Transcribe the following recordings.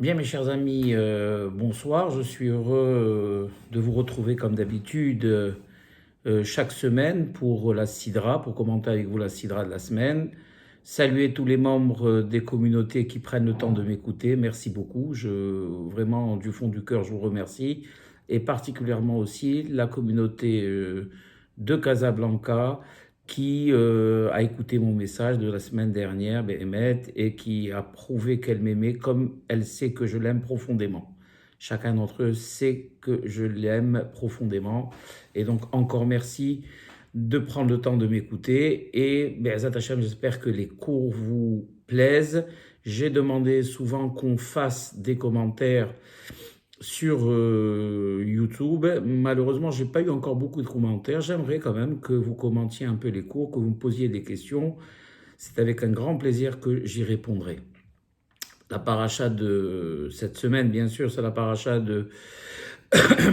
Bien, mes chers amis, bonsoir. Je suis heureux de vous retrouver comme d'habitude chaque semaine pour la Sidra, pour commenter avec vous la Sidra de la semaine. Saluer tous les membres des communautés qui prennent le temps de m'écouter. Merci beaucoup. Vraiment, du fond du cœur, je vous remercie. Et particulièrement aussi la communauté de Casablanca qui a écouté mon message de la semaine dernière, Béhémet, et qui a prouvé qu'elle m'aimait comme elle sait que je l'aime profondément. Chacun d'entre eux sait que je l'aime profondément. Et donc, encore merci de prendre le temps de m'écouter. Et Zat Hashem, j'espère que les cours vous plaisent. J'ai demandé souvent qu'on fasse des commentaires sur YouTube. Malheureusement, j'ai pas eu encore beaucoup de commentaires. J'aimerais quand même que vous commentiez un peu les cours, que vous me posiez des questions. C'est avec un grand plaisir que j'y répondrai. La paracha de cette semaine, bien sûr, c'est la paracha de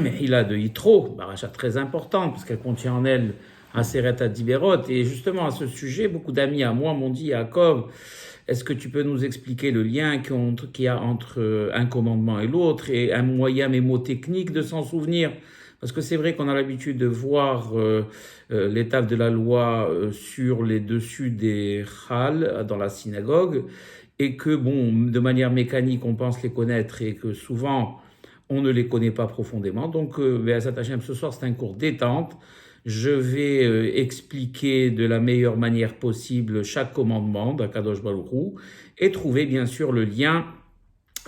Mehila de Yitro, paracha très importante, parce qu'elle contient en elle Aseret Adiberot. Et justement, à ce sujet, beaucoup d'amis à moi m'ont dit, Yaakov, est-ce que tu peux nous expliquer le lien qu'il y a entre un commandement et l'autre et un moyen mémotechnique de s'en souvenir? Parce que c'est vrai qu'on a l'habitude de voir les tables de la loi sur les dessus des chals dans la synagogue et que, bon, de manière mécanique, on pense les connaître et que souvent, on ne les connaît pas profondément. Donc, Be'ezat Hashem, ce soir, c'est un cours détente. Je vais expliquer de la meilleure manière possible chaque commandement d'Akadosh Baruch Hu et trouver bien sûr le lien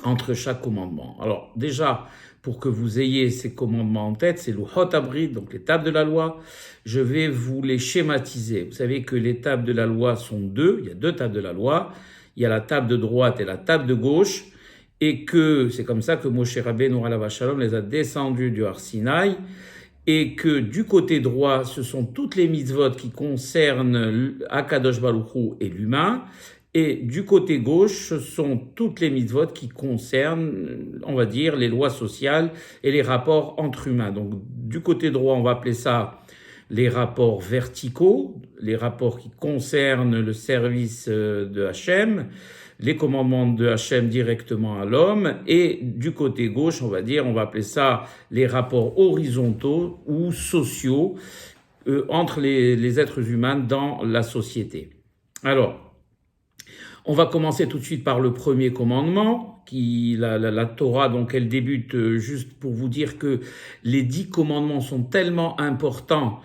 entre chaque commandement. Alors déjà, pour que vous ayez ces commandements en tête, c'est le Hot Abrid, donc les tables de la loi. Je vais vous les schématiser. Vous savez que les tables de la loi sont deux. Il y a deux tables de la loi. Il y a la table de droite et la table de gauche. Et que c'est comme ça que Moshe Rabbeinu alav shalom les a descendus du Har Sinaï. Et que du côté droit, ce sont toutes les mitzvot qui concernent Akadosh Baruch Hu et l'humain, et du côté gauche, ce sont toutes les mitzvot qui concernent, on va dire, les lois sociales et les rapports entre humains. Donc du côté droit, on va appeler ça les rapports verticaux, les rapports qui concernent le service de Hachem, les commandements de Hachem directement à l'homme, et du côté gauche, on va appeler ça les rapports horizontaux ou sociaux entre les êtres humains dans la société. Alors, on va commencer tout de suite par le premier commandement, la Torah, donc elle débute juste pour vous dire que les 10 commandements sont tellement importants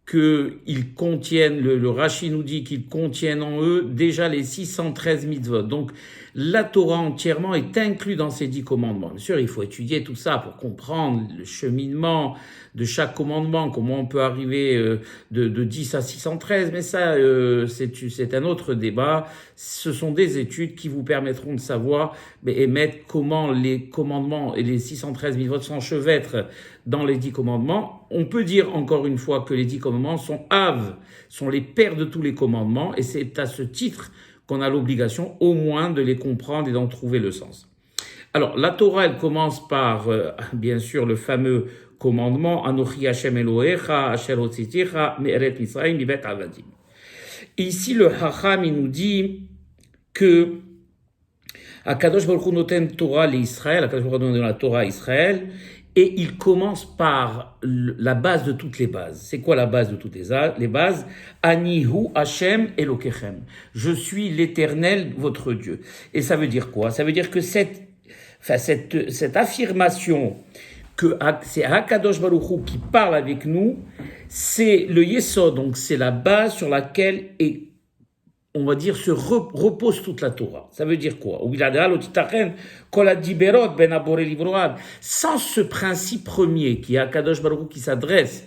qu'ils contiennent, le Rashi nous dit qu'ils contiennent en eux déjà les 613 mitzvot. Donc, la Torah entièrement est inclue dans ces 10 commandements. Bien sûr, il faut étudier tout ça pour comprendre le cheminement de chaque commandement, comment on peut arriver de 10 à 613, mais ça, c'est un autre débat. Ce sont des études qui vous permettront de savoir et mettre comment les commandements et les 613 mitzvot s'enchevêtrent dans les 10 commandements. On peut dire encore une fois que les 10 commandements sont les pères de tous les commandements, et c'est à ce titre qu'on a l'obligation au moins de les comprendre et d'en trouver le sens. Alors, la Torah, elle commence par, bien sûr, le fameux commandement, Anochi Hashem Elohecha, Asher Hotziticha, Me'eret Mitzrayim, Mibet Avadim. Et ici, le Hacham, il nous dit que Akadosh Baruch Hu noten Torah l'Israël, Akadosh Baruch Hu donne la Torah à Israël, et il commence par la base de toutes les bases. C'est quoi la base de toutes les bases? Anihu Hashem Elokechem. Je suis l'Éternel, votre Dieu. Et ça veut dire quoi? Ça veut dire que cette affirmation que c'est Akadosh Baruch Hu qui parle avec nous, c'est le Yesod, donc c'est la base sur laquelle on va dire, se repose toute la Torah. Ça veut dire quoi? Sans ce principe premier qui est Akadosh Baruch Hu qui s'adresse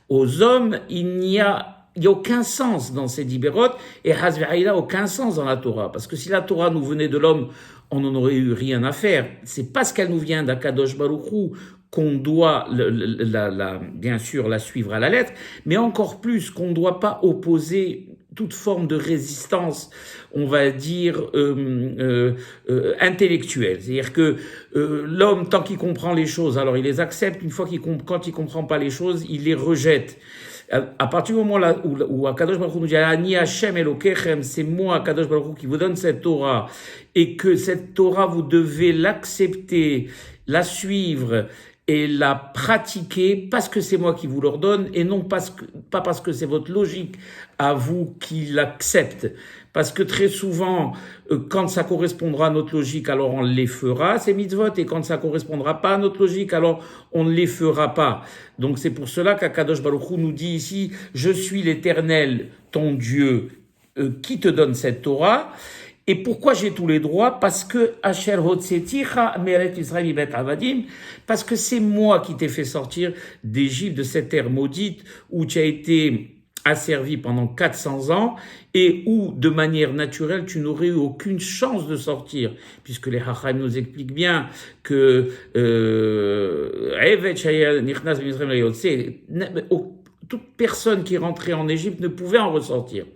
aux hommes, il n'y a aucun sens dans ces dibérot, et Hazve'aïla aucun sens dans la Torah. Parce que si la Torah nous venait de l'homme, on n'en aurait eu rien à faire. C'est parce qu'elle nous vient d'Akadosh Baruch Hu qu'on doit, bien sûr, la suivre à la lettre, mais encore plus qu'on ne doit pas opposer toute forme de résistance, on va dire, intellectuelle. C'est-à-dire que l'homme, tant qu'il comprend les choses, alors il les accepte. Une fois quand il comprend pas les choses, il les rejette. À partir du moment là où Akadosh Baruch Hu nous dit Ani Hashem Elokechem, c'est moi Akadosh Baruch Hu qui vous donne cette Torah, et que cette Torah vous devez l'accepter, la suivre et la pratiquer parce que c'est moi qui vous l'ordonne et non pas parce que c'est votre logique à vous qui l'accepte. Parce que très souvent, quand ça correspondra à notre logique, alors on les fera, ces mitzvot, et quand ça correspondra pas à notre logique, alors on ne les fera pas. Donc c'est pour cela qu'Akadosh Baruch Hu nous dit ici, je suis l'Éternel, ton Dieu, qui te donne cette Torah. Et pourquoi j'ai tous les droits? Parce que Asher Hotzeticha Meret Israël Ibet Avadim, parce que c'est moi qui t'ai fait sortir d'Égypte, de cette terre maudite où tu as été asservi pendant 400 ans et où, de manière naturelle, tu n'aurais eu aucune chance de sortir, puisque les Hacham nous expliquent bien que toute personne qui est rentrée en Égypte ne pouvait en ressortir.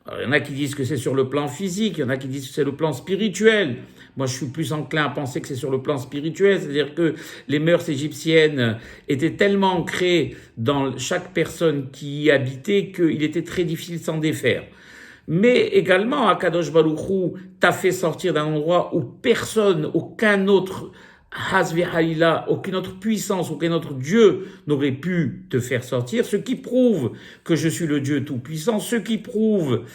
Alors, il y en a qui disent que c'est sur le plan physique, il y en a qui disent que c'est le plan spirituel. Moi, je suis plus enclin à penser que c'est sur le plan spirituel, c'est-à-dire que les mœurs égyptiennes étaient tellement ancrées dans chaque personne qui y habitait qu'il était très difficile de s'en défaire. Mais également, Akadosh Baruch Hu t'a fait sortir d'un endroit où personne, aucun autre Hasvi Halila, aucune autre puissance, aucun autre Dieu n'aurait pu te faire sortir, ce qui prouve que je suis le Dieu tout-puissant, ce qui prouve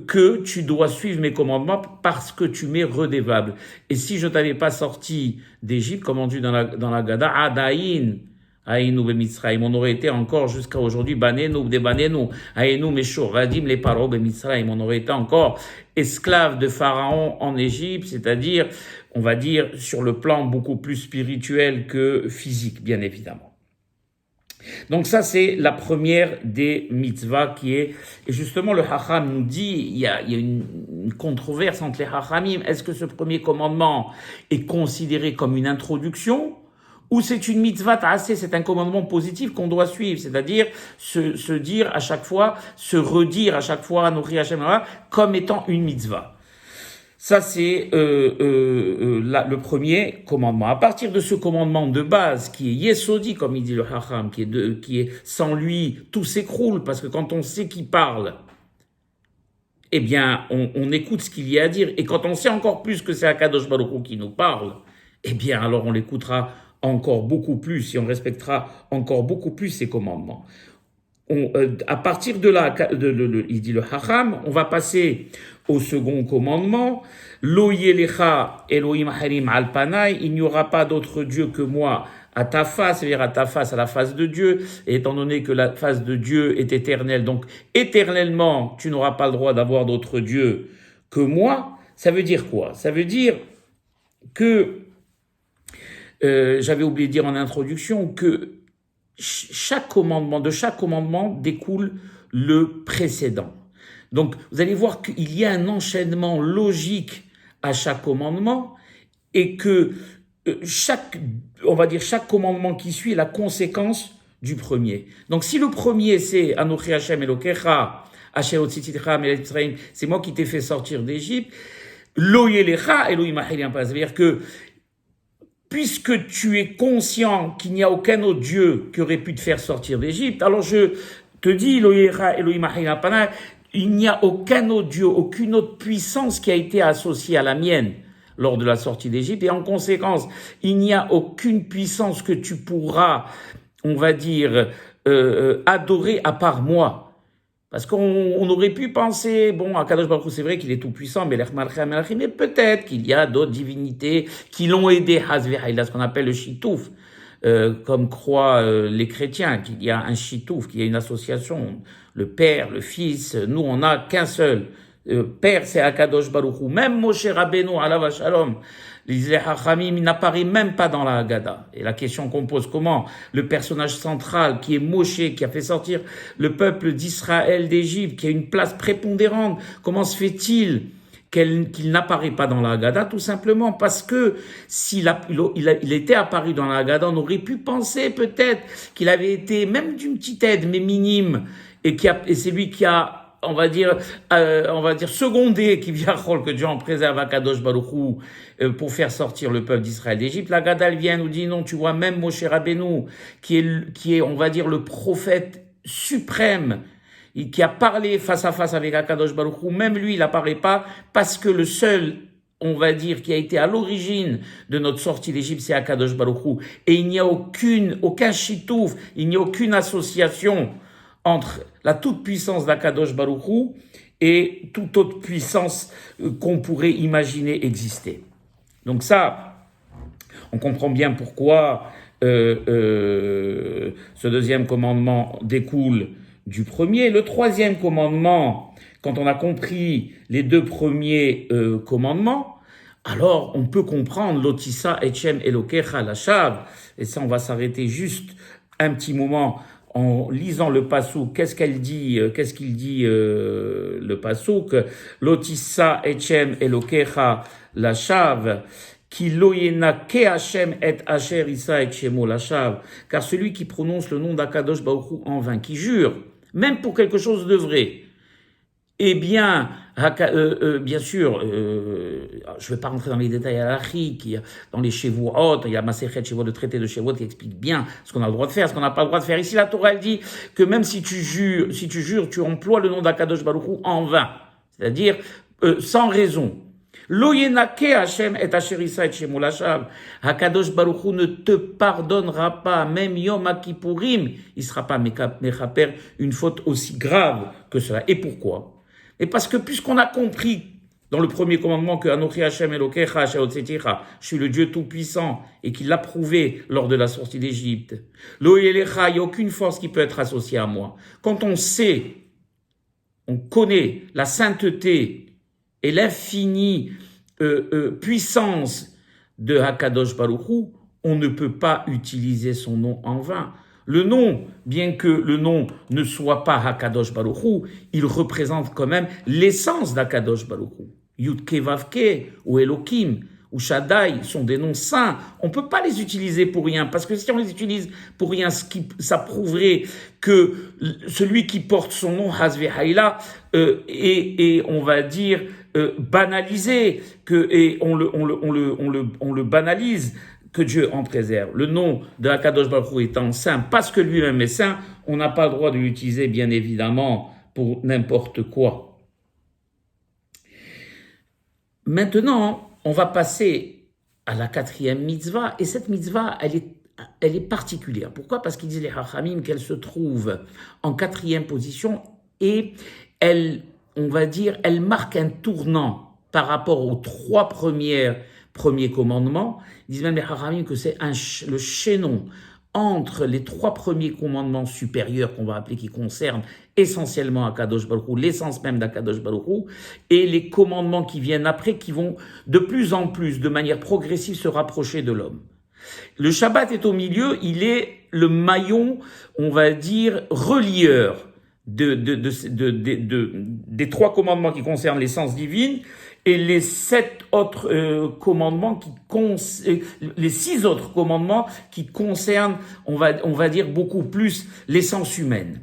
que tu dois suivre mes commandements parce que tu m'es redevable. Et si je t'avais pas sorti d'Égypte, comme on dit dans la Gada, Adaïn, Aïnou Bemitzraïm, on aurait été encore jusqu'à aujourd'hui, Banenou, Debanenou, Aïnou Meshur, Radim, les Paro Bemitzraïm, on aurait été encore esclaves de Pharaon en Égypte, c'est-à-dire, on va dire, sur le plan beaucoup plus spirituel que physique, bien évidemment. Donc ça, c'est la première des mitzvahs qui est, et justement le Hacham nous dit, il y a une controverse entre les Hachamim, est-ce que ce premier commandement est considéré comme une introduction, ou c'est une mitzvah ta'aseh, c'est un commandement positif qu'on doit suivre, c'est-à-dire se dire à chaque fois, se redire à chaque fois, Anochi Hashem comme étant une mitzvah. Ça, c'est le premier commandement. À partir de ce commandement de base, qui est Yesodi, comme il dit le Hacham, qui est sans lui, tout s'écroule, parce que quand on sait qui parle, eh bien, on écoute ce qu'il y a à dire. Et quand on sait encore plus que c'est Akadosh Baruch Hu qui nous parle, eh bien, alors on l'écoutera encore beaucoup plus et on respectera encore beaucoup plus ses commandements. À partir de là, il dit le Hacham, on va passer au second commandement. Lo yelecha Elohim harim al panai, il n'y aura pas d'autre Dieu que moi à ta face, c'est-à-dire à ta face, à la face de Dieu. Et étant donné que la face de Dieu est éternelle, donc éternellement, tu n'auras pas le droit d'avoir d'autre Dieu que moi. Ça veut dire quoi? Ça veut dire que, j'avais oublié de dire en introduction que de chaque commandement découle le précédent. Donc, vous allez voir qu'il y a un enchaînement logique à chaque commandement et que chaque commandement qui suit est la conséquence du premier. Donc, si le premier c'est Anochi Hashem Elokecha, Asher Hotziticha Meret Mitzrayim, c'est moi qui t'ai fait sortir d'Égypte, Lo Yelecha Elohim Acherim, c'est-à-dire que puisque tu es conscient qu'il n'y a aucun autre Dieu qui aurait pu te faire sortir d'Égypte, alors je te dis, il n'y a aucun autre Dieu, aucune autre puissance qui a été associée à la mienne lors de la sortie d'Égypte. Et en conséquence, il n'y a aucune puissance que tu pourras, on va dire, adorer à part moi. Parce qu'on aurait pu penser, bon, Akadosh Baruch Hu, c'est vrai qu'il est tout puissant, mais peut-être qu'il y a d'autres divinités qui l'ont aidé, ce qu'on appelle le Shitouf, comme croient les chrétiens, qu'il y a un Shitouf, qu'il y a une association, le Père, le Fils, nous on n'a qu'un seul. Père, c'est Akadosh Baruch Hu. Même Moshe Rabbeinu, alav shalom, les Hachamim, il n'apparaît même pas dans la Haggadah. Et la question qu'on pose, comment le personnage central qui est Moshe, qui a fait sortir le peuple d'Israël d'Égypte, qui a une place prépondérante, comment se fait-il qu'il n'apparaît pas dans la Haggadah? Tout simplement parce que s'il était apparu dans la Haggadah, on aurait pu penser peut-être qu'il avait été même d'une petite aide, mais minime, et c'est lui qui a, on va dire secondé, qui vient que Dieu en préserve à Kadosh Baruch Hu, pour faire sortir le peuple d'Israël d'Égypte. La Haggadah vient nous dit non, tu vois, même Moshe Rabbeinu, qui est, on va dire, le prophète suprême qui a parlé face à face avec Akadosh Baruch Hu, même lui, il n'apparaît pas parce que le seul, on va dire, qui a été à l'origine de notre sortie d'Égypte, c'est Akadosh Baruch Hu. Et il n'y a aucun chitouf, il n'y a aucune association entre la toute-puissance d'Akadosh Baruch Hu et toute autre puissance qu'on pourrait imaginer exister. Donc ça, on comprend bien pourquoi ce deuxième commandement découle du premier. Le troisième commandement, quand on a compris les deux premiers commandements, alors on peut comprendre l'otissa etchem elokecha lashav. Et ça, on va s'arrêter juste un petit moment en lisant le pasouk. Qu'est-ce qu'il dit le pasouk? L'otissa etchem elokecha lashav. Ki loyena ke Hashem et Asher Issa et Shemo lashav. Car celui qui prononce le nom d'Akadosh Baruch Hu en vain, qui jure, même pour quelque chose de vrai, eh bien, bien sûr, je ne vais pas rentrer dans les détails halachiques, dans les Shevuot, il y a Masechet Shevuot, le traité de Shevuot qui explique bien ce qu'on a le droit de faire, ce qu'on n'a pas le droit de faire. Ici, la Torah, elle dit que même si tu jures, tu emploies le nom d'Akadosh Baruch Hu en vain, c'est-à-dire sans raison. Lo yenake Hashem et Asherissa et Shemo lashav. Hakadosh Baruch Hu ne te pardonnera pas, même Yom Kippourim, il ne sera pas mechaper une faute aussi grave que cela. Et pourquoi? Et parce que puisqu'on a compris dans le premier commandement que Anochi Hashem Elokecha Sheotzeticha, je suis le Dieu tout-puissant, et qu'il l'a prouvé lors de la sortie d'Égypte. Lo yelecha, il n'y a aucune force qui peut être associée à moi. Quand on sait, on connaît la sainteté et l'infinie puissance de Hakadosh Baruch Hu, on ne peut pas utiliser son nom en vain. Le nom, bien que le nom ne soit pas Hakadosh Baruch Hu, il représente quand même l'essence d'Hakadosh Baruch Hu. Yudke Vavke ou Elohim ou Shaddai sont des noms saints. On ne peut pas les utiliser pour rien, parce que si on les utilise pour rien, ça prouverait que celui qui porte son nom, Hazve Haïla, est, on va dire, banalisé, et on le banalise, que Dieu en préserve. Le nom de Hakadosh Baruch Hu étant saint, parce que lui-même est saint, on n'a pas le droit de l'utiliser, bien évidemment, pour n'importe quoi. Maintenant, on va passer à la quatrième mitzvah, et cette mitzvah, elle est particulière. Pourquoi? Parce qu'ils disent les Hachamim qu'elle se trouve en quatrième position, et on va dire, elle marque un tournant par rapport aux trois premiers commandements. Ils disent même les Hachamim que c'est le chaînon entre les trois premiers commandements supérieurs qu'on va appeler, qui concernent essentiellement Akadosh Baruch Hu, l'essence même d'Akadosh Baruch Hu, et les commandements qui viennent après, qui vont de plus en plus, de manière progressive, se rapprocher de l'homme. Le Shabbat est au milieu, il est le maillon, on va dire, relieur des trois commandements qui concernent l'essence divine, et les 7 autres commandements les 6 autres commandements qui concernent, on va dire, beaucoup plus l'essence humaine.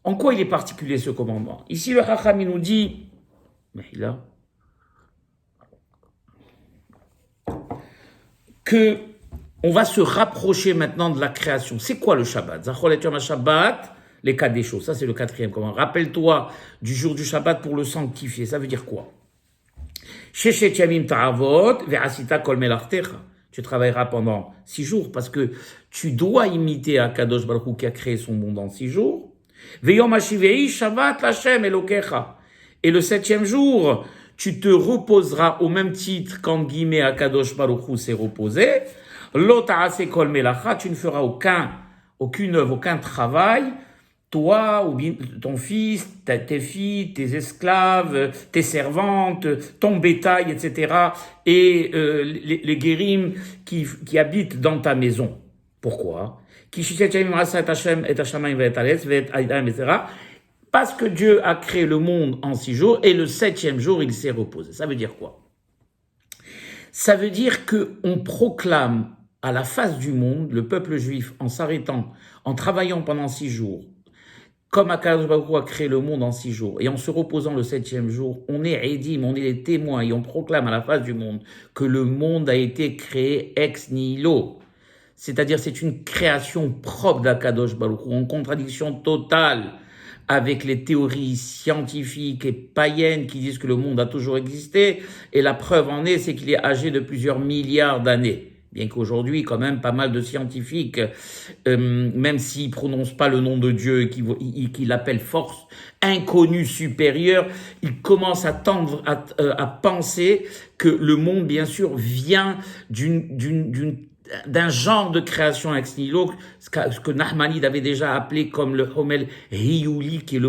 En quoi il est particulier ce commandement? Ici, le Hacham nous dit, mais là, que on va se rapprocher maintenant de la création. C'est quoi le Shabbat? Zachor et Yom Shabbat, les 4 des choses. Ça, c'est le quatrième commandement. Rappelle-toi du jour du Shabbat pour le sanctifier. Ça veut dire quoi? Sheshet Yamim Ta'avot, Ve'asita Kol Melartecha. Tu travailleras pendant 6 jours parce que tu dois imiter Akadosh Baruch Hu qui a créé son monde en 6 jours. Ve'yom Hashivei Shabbat Lashem Elokecha. Et le 7e jour, tu te reposeras au même titre qu'en guillemets Akadosh Baruch Hu s'est reposé. Lo ta'ase kol melacha, tu ne feras aucune œuvre, aucun travail, toi ou ton fils, tes filles, tes esclaves, tes servantes, ton bétail, etc. et les guérim qui habitent dans ta maison. Pourquoi? Parce que Dieu a créé le monde en 6 jours et le 7e jour, il s'est reposé. Ça veut dire quoi? Ça veut dire qu'on proclame à la face du monde, le peuple juif, en s'arrêtant, en travaillant pendant 6 jours, comme Akadosh Baruch Hu a créé le monde en 6 jours, et en se reposant le 7e jour, on est édim, on est les témoins, et on proclame à la face du monde que le monde a été créé ex nihilo. c'est-à-dire c'est une création propre d'Akadosh Baruch Hu, en contradiction totale avec les théories scientifiques et païennes qui disent que le monde a toujours existé, et la preuve en est, c'est qu'il est âgé de plusieurs milliards d'années. Bien qu'aujourd'hui, quand même, pas mal de scientifiques, même s'ils prononcent pas le nom de Dieu et qu'ils l'appellent force inconnue supérieure, ils commencent à tendre à penser que le monde, bien sûr, vient d'un genre de création ex nihilo, ce que Nachmanide avait déjà appelé comme le Homel Hiyuli, qui est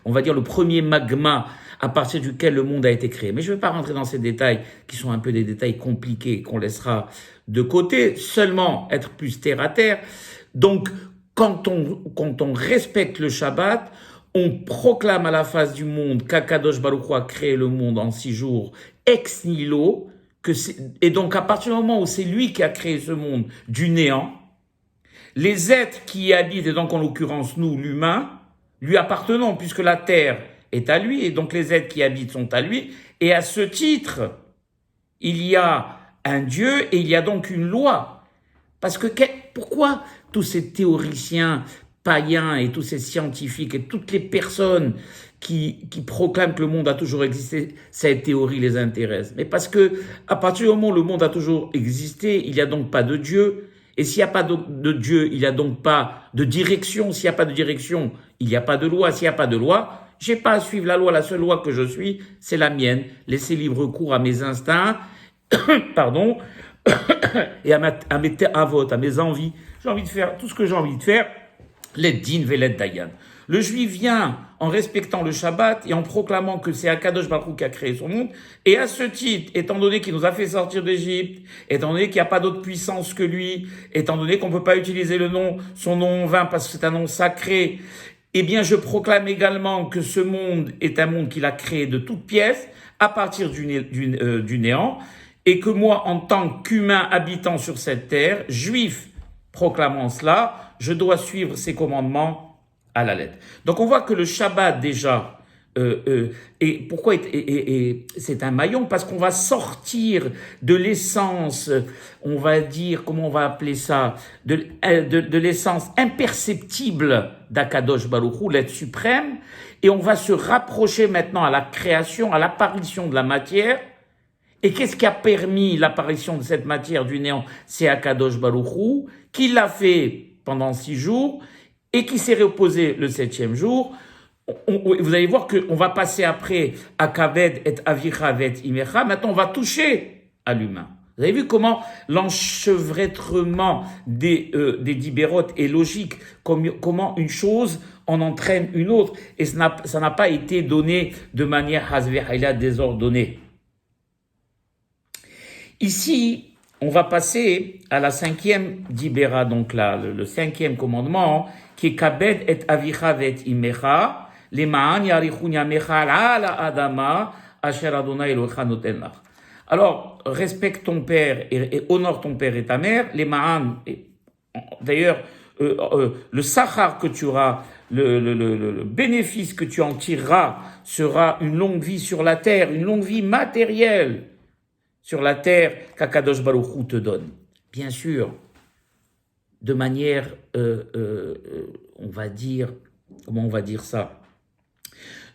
on va dire le premier magma à partir duquel le monde a été créé. Mais je ne vais pas rentrer dans ces détails, qui sont un peu des détails compliqués, qu'on laissera de côté, seulement être plus terre à terre. Donc, quand on respecte le Shabbat, on proclame à la face du monde qu'Akadosh Baruch Hu a créé le monde en 6 jours ex nihilo, et donc à partir du moment où c'est lui qui a créé ce monde du néant, les êtres qui y habitent, et donc en l'occurrence nous, l'humain, lui appartenons, puisque la terre est à lui, et donc les êtres qui y habitent sont à lui, et à ce titre, il y a un Dieu, et il y a donc une loi. Parce que pourquoi tous ces théoriciens païens et tous ces scientifiques et toutes les personnes qui proclament que le monde a toujours existé, cette théorie les intéresse? Mais parce que à partir du moment où le monde a toujours existé, il n'y a donc pas de Dieu. Et s'il n'y a pas de Dieu, il n'y a donc pas de direction. S'il n'y a pas de direction, il n'y a pas de loi. S'il n'y a pas de loi, j'ai pas à suivre la loi. La seule loi que je suis, c'est la mienne. Laisser libre cours à mes instincts, pardon, et à mes envies. J'ai envie de faire tout ce que j'ai envie de faire. Les din velet dayan. Le juif vient en respectant le Shabbat et en proclamant que c'est Akadosh Baruch Hu qui a créé son monde. Et à ce titre, étant donné qu'il nous a fait sortir d'Égypte, étant donné qu'il n'y a pas d'autre puissance que lui, étant donné qu'on ne peut pas utiliser son nom en vain parce que c'est un nom sacré, eh bien je proclame également que ce monde est un monde qu'il a créé de toutes pièces à partir du néant, et que moi, en tant qu'humain habitant sur cette terre, juif proclamant cela, je dois suivre ses commandements à la lettre. Donc on voit que le Shabbat déjà, et pourquoi c'est un maillon? Parce qu'on va sortir de l'essence, on va dire, comment on va appeler ça, de l'essence imperceptible d'Akadosh Baruch Hu, l'être suprême, et on va se rapprocher maintenant à la création, à l'apparition de la matière. Et qu'est-ce qui a permis l'apparition de cette matière du néant? C'est Akadosh Baruch Hu, qui l'a fait pendant 6 jours, et qui s'est reposé le 7e jour. Vous allez voir qu'on va passer après à Kaved et Avicha et Imecha. Maintenant, on va toucher à l'humain. Vous avez vu comment l'enchevêtrement des dibérotes est logique, comment une chose en entraîne une autre, et ça n'a pas été donné de manière hasvehaïla désordonnée. Ici, on va passer à la 5e dibéra, donc là, le 5e commandement, qui est Kabed et Avicha et Imecha, les Ma'an yarichun yamecha ala adama, asher Adonai Elohecha noten lach. Alors, respecte ton père et honore ton père et ta mère, les Ma'an, d'ailleurs, le sachar que tu auras, le bénéfice que tu en tireras sera une longue vie sur la terre, une longue vie matérielle sur la terre qu'Akadosh Baruch Hu te donne. Bien sûr, de manière, on va dire, comment on va dire ça?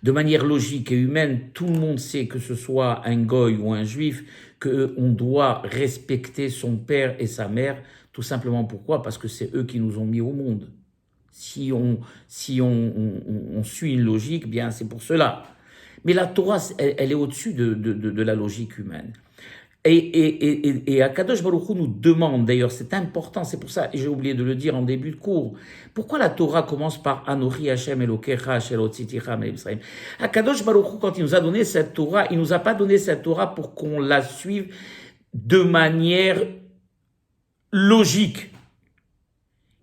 De manière logique et humaine, tout le monde sait, que ce soit un goy ou un juif, qu'on doit respecter son père et sa mère, tout simplement pourquoi? Parce que c'est eux qui nous ont mis au monde. Si on suit une logique, bien c'est pour cela. Mais la Torah, elle est au-dessus de la logique humaine. Et Akadosh Baruch Hu nous demande, d'ailleurs c'est important, c'est pour ça, et j'ai oublié de le dire en début de cours, pourquoi la Torah commence par Anochi Hashem Elokecha Asher Hotziticha Mitzrayim. Akadosh Baruch Hu, quand il nous a donné cette Torah, il nous a pas donné cette Torah pour qu'on la suive de manière logique.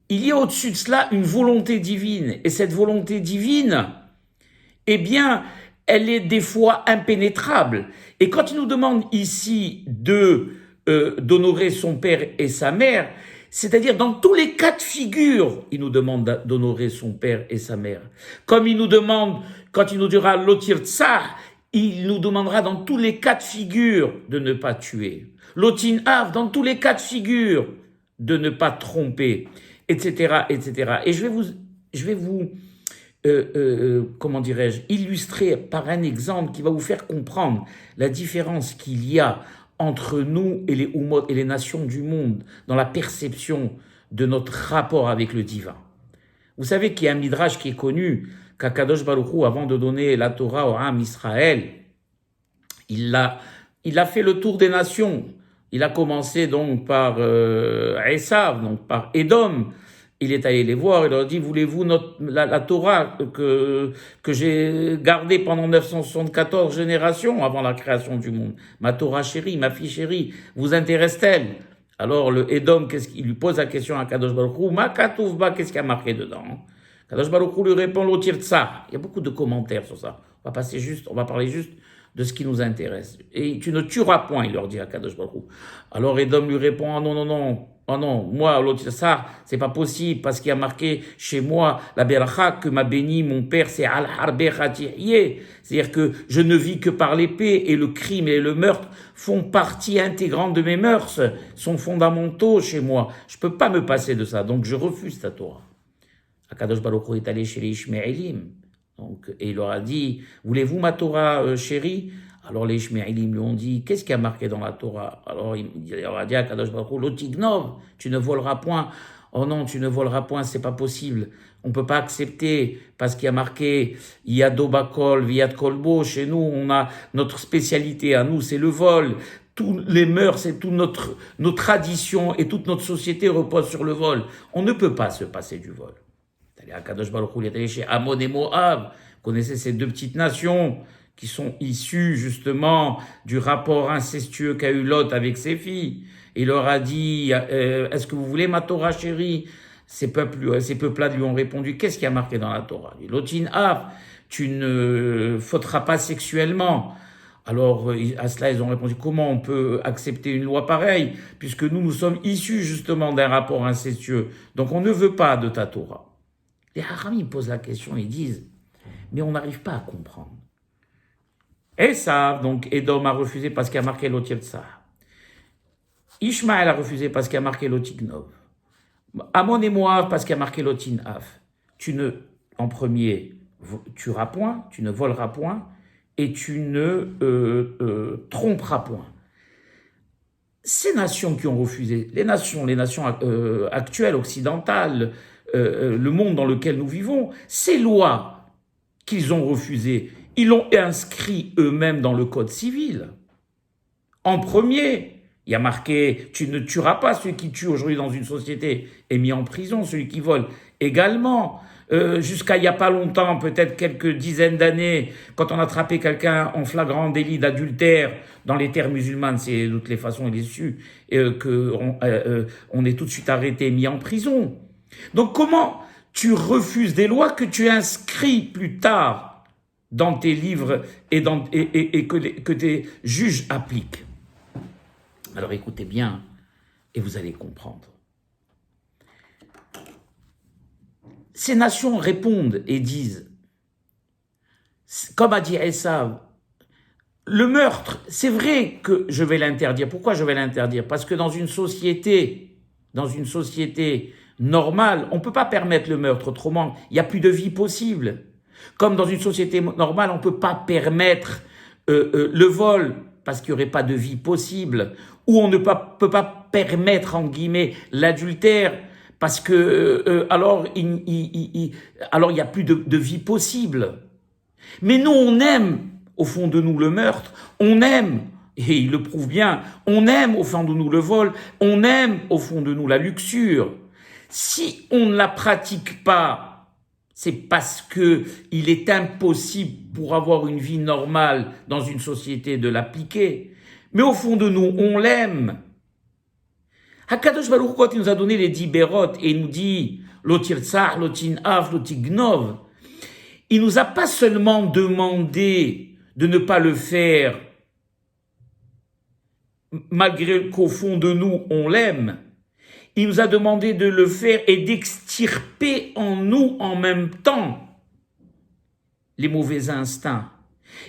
Il y a au-dessus de cela une volonté divine, et cette volonté divine, eh bien, elle est des fois impénétrable. Et quand il nous demande ici d'honorer son père et sa mère, c'est-à-dire dans tous les cas de figure, il nous demande d'honorer son père et sa mère. Comme il nous demande, quand il nous dira lotir tsar, il nous demandera dans tous les cas de figure de ne pas tuer. Lotin av, dans tous les cas de figure, de ne pas tromper, etc., etc. Et je vais vous comment dirais-je, illustrer par un exemple qui va vous faire comprendre la différence qu'il y a entre nous et les Ummot et les nations du monde dans la perception de notre rapport avec le divin. Vous savez qu'il y a un midrash qui est connu, qu'Akadosh Baruch Hu, avant de donner la Torah au Ham Israël, il a fait le tour des nations. Il a commencé donc par Esav, donc par Édom. Il est allé les voir, il leur a dit, voulez-vous la Torah que j'ai gardée pendant 974 générations avant la création du monde? Ma Torah chérie, ma fille chérie, vous intéresse-t-elle? Alors le Édom, il lui pose la question à Kadosh Baruch Hu, Ma Katouvba, qu'est-ce qu'il y a marqué dedans? Kadosh Baruch Hu lui répond, L'Otir Tsar. Il y a beaucoup de commentaires sur ça. On va parler juste de ce qui nous intéresse. Et tu ne tueras point, il leur dit à Kadosh Baruch Hu. Alors Édom lui répond, ah non, non, non. Oh non, moi, l'autre ça, c'est pas possible parce qu'il y a marqué chez moi la beracha que m'a béni mon père, c'est al-harbe khatiyeh. C'est-à-dire que je ne vis que par l'épée et le crime et le meurtre font partie intégrante de mes mœurs, sont fondamentaux chez moi. Je peux pas me passer de ça, donc je refuse ta Torah. Akadosh Baruch Hu est allé chez les Ishmaélim. Et il leur a dit, voulez-vous ma Torah chérie? Alors les Ishmaélim lui ont dit, qu'est-ce qu'il y a marqué dans la Torah? Alors il leur a dit à Kadosh Baruch Hu, Lotignov, tu ne voleras point. Oh non, tu ne voleras point, c'est pas possible. On peut pas accepter parce qu'il y a marqué Yado Bakol, Viad Kolbo. Chez nous, on a notre spécialité à nous, c'est le vol. Tous les mœurs et toute nos traditions et toute notre société reposent sur le vol. On ne peut pas se passer du vol. Kadosh Baruch Hu est allé chez Ammon et Moab. Connaissez ces deux petites nations qui sont issus justement du rapport incestueux qu'a eu Lot avec ses filles. Il leur a dit, est-ce que vous voulez ma Torah chérie? Ces peuples-là lui ont répondu, qu'est-ce qu'il y a marqué dans la Torah? Lotin Av, tu ne fauteras pas sexuellement. Alors à cela ils ont répondu, comment on peut accepter une loi pareille puisque nous sommes issus justement d'un rapport incestueux, donc on ne veut pas de ta Torah. Les Haramim posent la question, ils disent, mais on n'arrive pas à comprendre. Et ça, donc Édom a refusé parce qu'il a marqué l'Otietsar. Ishmaël a refusé parce qu'il a marqué l'Otignov. Ammon et Moab parce qu'il a marqué l'Otinaf. En premier, tueras point, tu ne voleras point, et tu ne tromperas point. Ces nations qui ont refusé, les nations actuelles, occidentales, le monde dans lequel nous vivons, ces lois qu'ils ont refusées, ils l'ont inscrit eux-mêmes dans le code civil. En premier, il y a marqué « Tu ne tueras pas, celui qui tue aujourd'hui dans une société est mis en prison, celui qui vole également ». Jusqu'à il n'y a pas longtemps, peut-être quelques dizaines d'années, quand on attrapait quelqu'un en flagrant délit d'adultère, dans les terres musulmanes, c'est de toutes les façons il est su, on est tout de suite arrêté et mis en prison. Donc comment tu refuses des lois que tu inscris plus tard dans tes livres et que tes juges appliquent? Alors écoutez bien et vous allez comprendre. Ces nations répondent et disent, comme a dit Esav, le meurtre, c'est vrai que je vais l'interdire. Pourquoi je vais l'interdire? Parce que dans une société normale, on ne peut pas permettre le meurtre, autrement, il n'y a plus de vie possible. Comme dans une société normale, on ne peut pas permettre le vol, parce qu'il n'y aurait pas de vie possible, ou on ne peut pas permettre, en guillemets, l'adultère, parce que alors il y a plus de vie possible. Mais nous, on aime au fond de nous le meurtre, on aime, et il le prouve bien, on aime au fond de nous le vol, on aime au fond de nous la luxure. Si on ne la pratique pas, c'est parce que il est impossible pour avoir une vie normale dans une société de l'appliquer. Mais au fond de nous, on l'aime. Hakadosh Baruch Hu, quand il nous a donné les 10 bérot et il nous dit l'otirtsar, l'otinaf, l'otignov, il nous a pas seulement demandé de ne pas le faire malgré qu'au fond de nous on l'aime. Il nous a demandé de le faire et d'extirper en nous en même temps les mauvais instincts.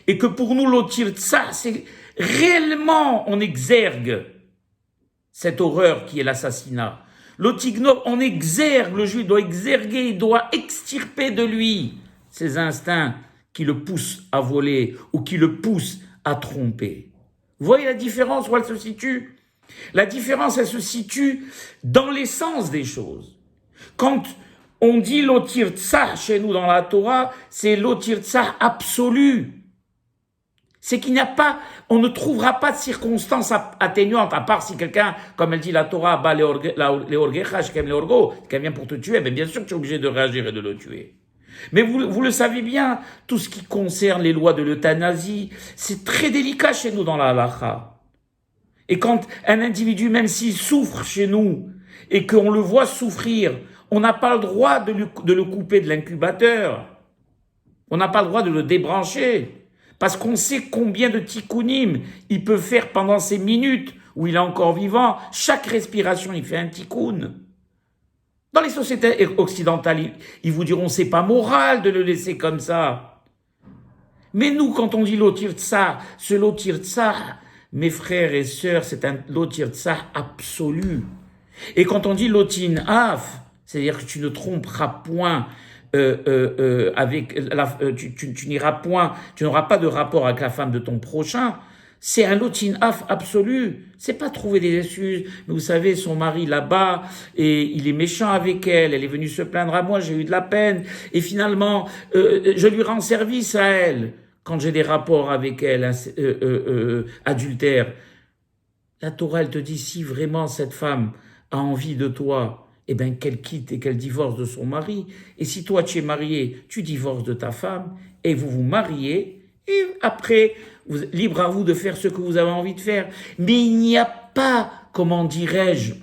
Et que pour nous l'otirtsar, c'est réellement on exergue cette horreur qui est l'assassinat. L'otignov, on exergue, le juif doit exerguer, il doit extirper de lui ses instincts qui le poussent à voler ou qui le poussent à tromper. Vous voyez la différence où elle se situe? La différence, elle se situe dans l'essence des choses. Quand on dit l'otir tsah chez nous dans la Torah, c'est l'otir tsah absolu. C'est qu'il n'y a pas, on ne trouvera pas de circonstances atténuantes, à part si quelqu'un, comme elle dit la Torah, bat les orgecha, shkem les orgo, quelqu'un vient pour te tuer, ben bien sûr que tu es obligé de réagir et de le tuer. Mais vous le savez bien, tout ce qui concerne les lois de l'euthanasie, c'est très délicat chez nous dans la halacha. Et quand un individu, même s'il souffre chez nous, et qu'on le voit souffrir, on n'a pas le droit de le couper de l'incubateur. On n'a pas le droit de le débrancher. Parce qu'on sait combien de tikkunim il peut faire pendant ces minutes où il est encore vivant. Chaque respiration, il fait un tikkun. Dans les sociétés occidentales, ils vous diront c'est pas moral de le laisser comme ça. Mais nous, quand on dit lotir tsar, ce lotir tsar, mes frères et sœurs, c'est un lotir tsar absolu. Et quand on dit lotin af, c'est-à-dire que tu ne tromperas point tu n'iras point, tu n'auras pas de rapport avec la femme de ton prochain. C'est un lotin af absolu. C'est pas trouver des excuses. Mais vous savez, son mari là-bas, et il est méchant avec elle. Elle est venue se plaindre à moi. J'ai eu de la peine. Et finalement, je lui rends service à elle quand j'ai des rapports avec elle, adultères. La Torah, elle te dit, si vraiment cette femme a envie de toi, eh bien, qu'elle quitte et qu'elle divorce de son mari. Et si toi, tu es marié, tu divorces de ta femme et vous vous mariez. Et après, libre à vous de faire ce que vous avez envie de faire. Mais il n'y a pas, comment dirais-je,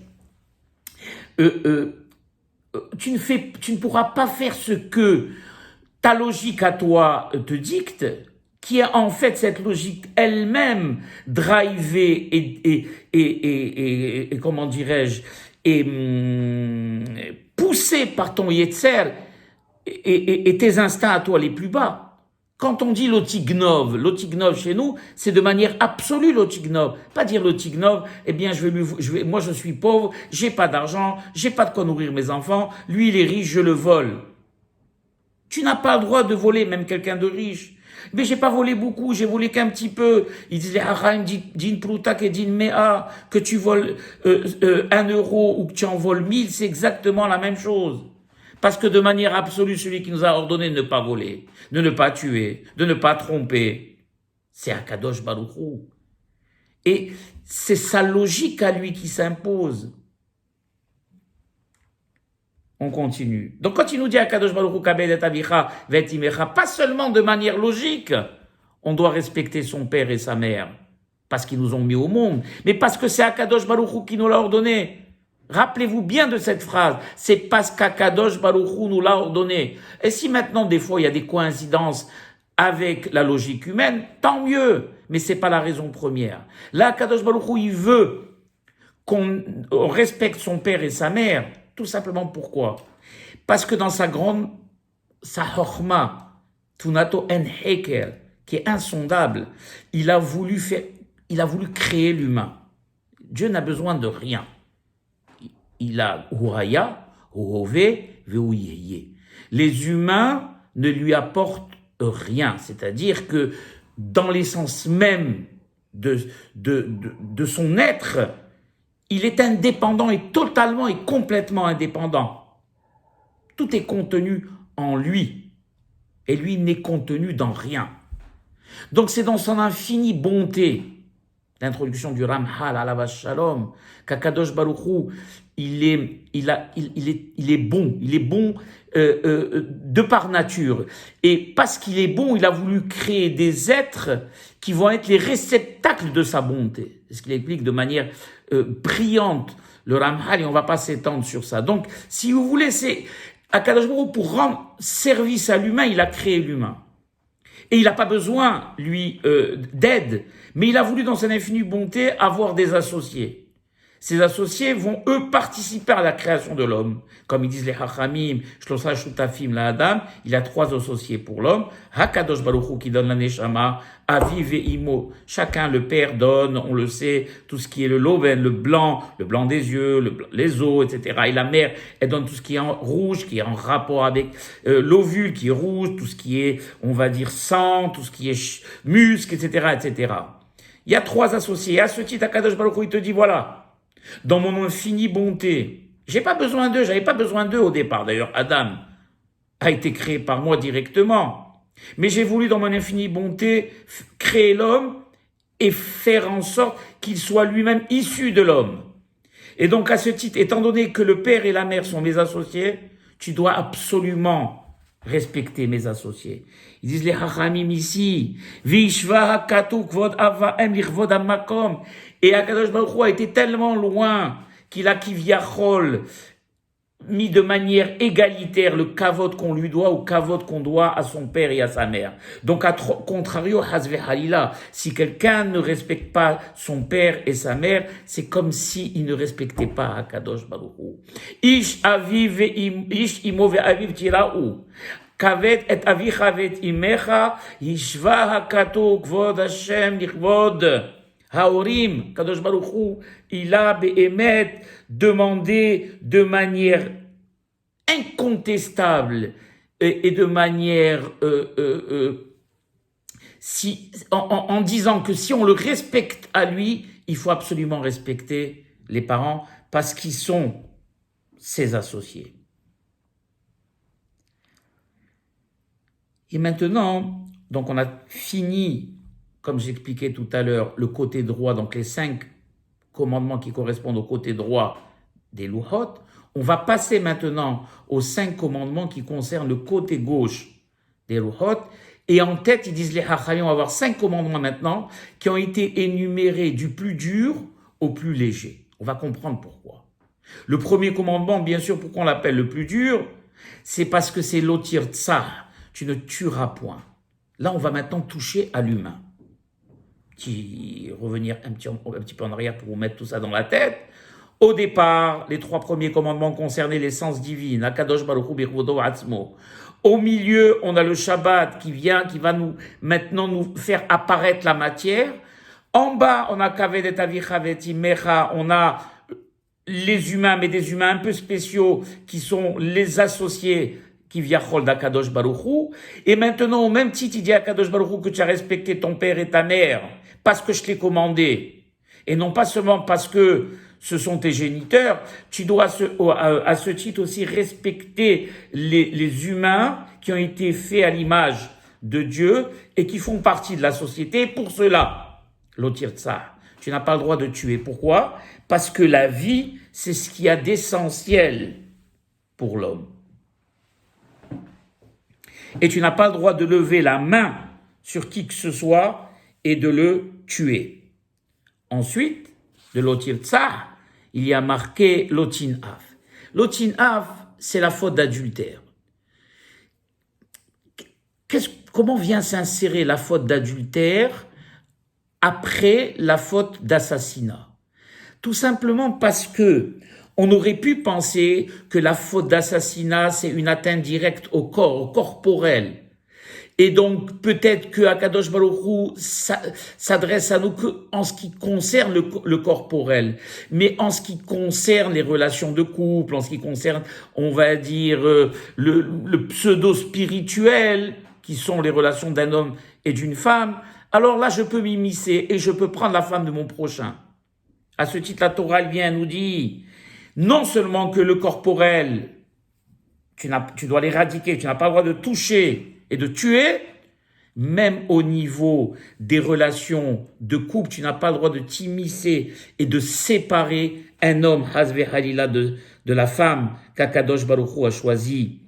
tu ne pourras pas faire ce que ta logique à toi te dicte, qui est en fait cette logique elle-même drivée et comment dirais-je, et poussé par ton yetzer et tes instincts à toi les plus bas. Quand on dit l'otignov chez nous, c'est de manière absolue l'otignov. Pas dire l'otignov, eh bien moi je suis pauvre, j'ai pas d'argent, j'ai pas de quoi nourrir mes enfants, lui il est riche, je le vole. Tu n'as pas le droit de voler même quelqu'un de riche. Mais j'ai pas volé beaucoup, j'ai volé qu'un petit peu. Il disait, din prutak et din mea, que tu voles 1 euro ou que tu en voles 1000, c'est exactement la même chose. Parce que de manière absolue, celui qui nous a ordonné de ne pas voler, de ne pas tuer, de ne pas tromper, c'est Akadosh Baruch Hu. Et c'est sa logique à lui qui s'impose. On continue. Donc quand il nous dit Akadosh Baruch Hu kabed et avicha ve'et imecha, pas seulement de manière logique, on doit respecter son père et sa mère, parce qu'ils nous ont mis au monde, mais parce que c'est Akadosh Baruch Hu qui nous l'a ordonné. Rappelez-vous bien de cette phrase, c'est parce qu'Akadosh Baruch Hu nous l'a ordonné. Et si maintenant des fois il y a des coïncidences avec la logique humaine, tant mieux, mais c'est pas la raison première. Là, Akadosh Baruch Hu, il veut qu'on respecte son père et sa mère. Tout simplement pourquoi? Parce que dans sa chorma, tunato en heker, qui est insondable, il a voulu créer l'humain. Dieu n'a besoin de rien. Il a Huraya, Hurove, Veuyeye. Les humains ne lui apportent rien. C'est-à-dire que dans l'essence même de son être, il est indépendant et totalement et complètement indépendant. Tout est contenu en lui. Et lui n'est contenu dans rien. Donc c'est dans son infinie bonté, l'introduction du Ramchal à la Shalom, qu'Akadosh Baruch Hu, il est bon de par nature. Et parce qu'il est bon, il a voulu créer des êtres qui vont être les réceptacles de sa bonté. C'est ce qu'il explique de manière brillante, le Ramchal, et on ne va pas s'étendre sur ça. Donc, si vous voulez, c'est Akadosh Baruch Hu, pour rendre service à l'humain, il a créé l'humain. Et il n'a pas besoin, lui, d'aide, mais il a voulu, dans son infinie bonté, avoir des associés. Ces associés vont, eux, participer à la création de l'homme. Comme ils disent les Hachamim, Shlosa Shutafim la Adam, il y a 3 associés pour l'homme. Hakadosh Baruch Hu qui donne la Neshama, Aviv et Imo. Chacun, le père donne, on le sait, tout ce qui est le loben, le blanc des yeux, les os, etc. Et la mère, elle donne tout ce qui est en rouge, qui est en rapport avec l'ovule, qui est rouge, tout ce qui est, on va dire, sang, tout ce qui est muscle, etc., etc. Il y a 3 associés. À ce titre, Hakadosh Baruch Hu, il te dit, voilà, dans mon infinie bonté, j'avais pas besoin d'eux au départ. D'ailleurs, Adam a été créé par moi directement. Mais j'ai voulu, dans mon infinie bonté, créer l'homme et faire en sorte qu'il soit lui-même issu de l'homme. Et donc, à ce titre, étant donné que le père et la mère sont mes associés, tu dois absolument respecter mes associés. Ils disent les Hachamim ici, Vishva hakatu kvod avaem lichvod hamakom. Et Akadosh Baruch Hu a été tellement loin qu'il a kivyachol mis de manière égalitaire le kavod qu'on lui doit ou kavod qu'on doit à son père et à sa mère. Donc, à contrario, Hazve Halila, si quelqu'un ne respecte pas son père et sa mère, c'est comme s'il ne respectait pas Akadosh Baruch Hu. Ish imo ve'aviv tira'u. Kavet et avicha vet imecha, yishva hakatu kvod Hashem lichvod haorim. Kadosh Baruch Hu, il a be'emet demandé de manière incontestable et de manière en disant que si on le respecte à lui, il faut absolument respecter les parents parce qu'ils sont ses associés. Et maintenant, donc on a fini, comme j'expliquais tout à l'heure, le côté droit, donc les 5 commandements qui correspondent au côté droit des Luchot. On va passer maintenant aux 5 commandements qui concernent le côté gauche des Luchot. Et en tête, ils disent les Hachamim, on va avoir 5 commandements maintenant qui ont été énumérés du plus dur au plus léger. On va comprendre pourquoi. Le premier commandement, bien sûr, pourquoi on l'appelle le plus dur, c'est parce que c'est l'otir tsar. Tu ne tueras point. Là, on va maintenant toucher à l'humain. Revenir un petit peu en arrière pour vous mettre tout ça dans la tête. Au départ, les 3 premiers commandements concernaient l'essence divine. Akadosh Baruch Hu birvodo atzmo. Au milieu, on a le Shabbat qui va maintenant nous faire apparaître la matière. En bas, on a Kaved et Avicha vet imecha. On a les humains, mais des humains un peu spéciaux qui sont les associés qui viachol d'Akadosh Baruch Hu. Et maintenant, au même titre, il dit à Akadosh Baruch Hu que tu as respecté ton père et ta mère parce que je t'ai commandé. Et non pas seulement parce que ce sont tes géniteurs, tu dois à ce titre aussi respecter les humains qui ont été faits à l'image de Dieu et qui font partie de la société. Pour cela, l'otir tsar, tu n'as pas le droit de tuer. Pourquoi? Parce que la vie, c'est ce qu'il y a d'essentiel pour l'homme. Et tu n'as pas le droit de lever la main sur qui que ce soit et de le tuer. Ensuite, de l'otir tsar, il y a marqué l'otin af. L'otin af, c'est la faute d'adultère. Comment vient s'insérer la faute d'adultère après la faute d'assassinat? Tout simplement parce que on aurait pu penser que la faute d'assassinat, c'est une atteinte directe au corps, au corporel. Et donc, peut-être que Akadosh Baruch Hu s'adresse à nous que en ce qui concerne le corporel. Mais en ce qui concerne les relations de couple, en ce qui concerne, on va dire, le pseudo-spirituel, qui sont les relations d'un homme et d'une femme, alors là, je peux m'immiscer et je peux prendre la femme de mon prochain. À ce titre, la Torah vient nous dire, non seulement que le corporel, tu dois l'éradiquer, tu n'as pas le droit de toucher et de tuer, même au niveau des relations de couple, tu n'as pas le droit de t'immiscer et de séparer un homme, Hazve Halila, de la femme qu'Akadosh Baruch Hu a choisi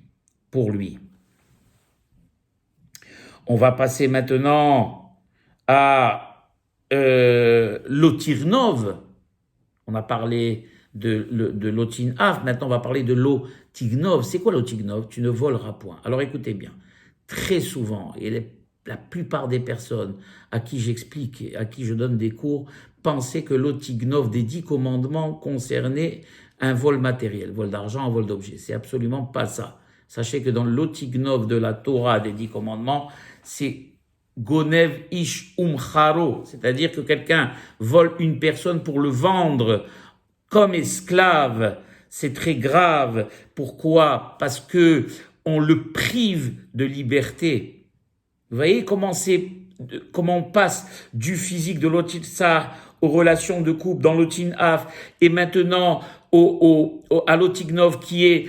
pour lui. On va passer maintenant à l'otirnov. On a parlé de l'otin af, maintenant on va parler de l'otignov. C'est quoi l'otignov? Tu ne voleras point. Alors écoutez bien, très souvent, et la plupart des personnes à qui j'explique, à qui je donne des cours, pensaient que l'otignov des 10 commandements concernait un vol matériel, vol d'argent, un vol d'objets. C'est absolument pas ça. Sachez que dans l'otignov de la Torah des 10 commandements, c'est Gonev ish umcharo, c'est-à-dire que quelqu'un vole une personne pour le vendre comme esclave. C'est très grave. Pourquoi? Parce que on le prive de liberté. Vous voyez comment on passe du physique de l'otitzar aux relations de couple dans l'otinaf et maintenant à l'otignov qui est,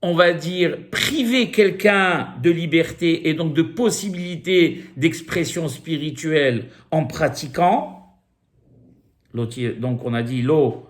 on va dire, priver quelqu'un de liberté et donc de possibilité d'expression spirituelle en pratiquant. Donc on a dit l'eau